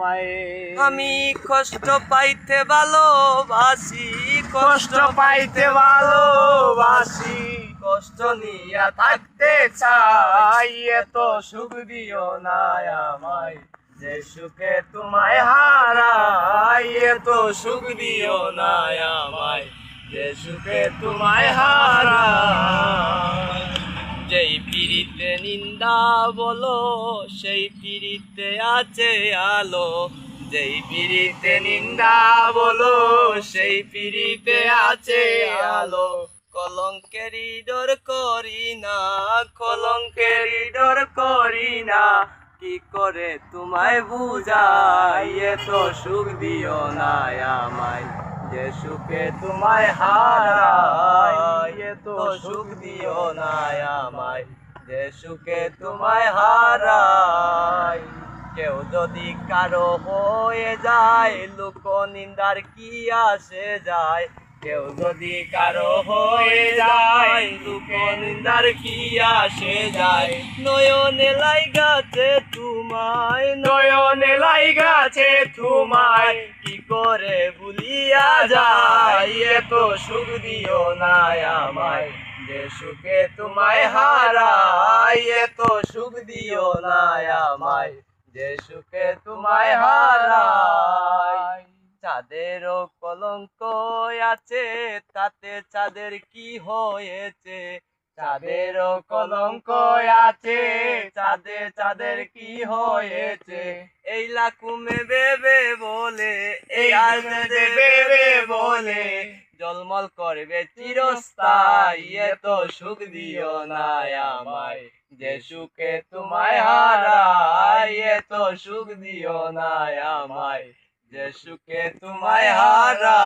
আমায়। আমি কষ্ট পাইতে ভালোবাসি, কষ্ট পাইতে ভালোবাসি, কষ্ট নিয়া থাকতে চাই, এত সুখ দিও না আমায়, যে সুখে তোমায় হারাই, এত সুখ দিও না আমায়, যে সুখে তোমায় হারাই। যেই পিড়িতে নিন্দা বলো সেই পিড়িতে আছে আলো, যেই পিড়িতে নিন্দা বলো সেই পিড়িতে আছে আলো। কলঙ্কেরই ডর করি না, কলঙ্কেরই ডর করি না, কি করে তোমায় বুঝাই, এত সুখ দিও না আমায়, যে সুখে তোমায় হারাই, এত সুখ দিও না আমায়, যে সুখে তোমায় হারাই। কেউ যদি কারো হয়ে যায়, লোক নিন্দার কি আসে যায়, কেউ যদি কারো হয়ে যায়, লোক নিন্দার কি আসে যায়। নয়নে লাইগাছে তোমায়, নয়নে লাইগাছে তোমায়, কি করে ভুলিয়া যায়, এত সুখ দিও না আমায়, যে সুখে তোমায় হারাই, এত সুখ দিও না আমায়, যে সুখে তোমায় হারাই। চাঁদেরও কলঙ্ক আছে, তাতে চাঁদের কি হয়েছে, চাঁদেরও কলঙ্ক আছে, চাঁদের কি হয়েছে। এই লাকুমে বেবে বলে, এই আজে বেবে বলে, জলমল করবে চিরস্থায়ী, এত সুখ দিও না আমায়, যে সুখে তোমায় হারাই, এত সুখ দিও না আমায়, যে সুখে তোমায় হারাই।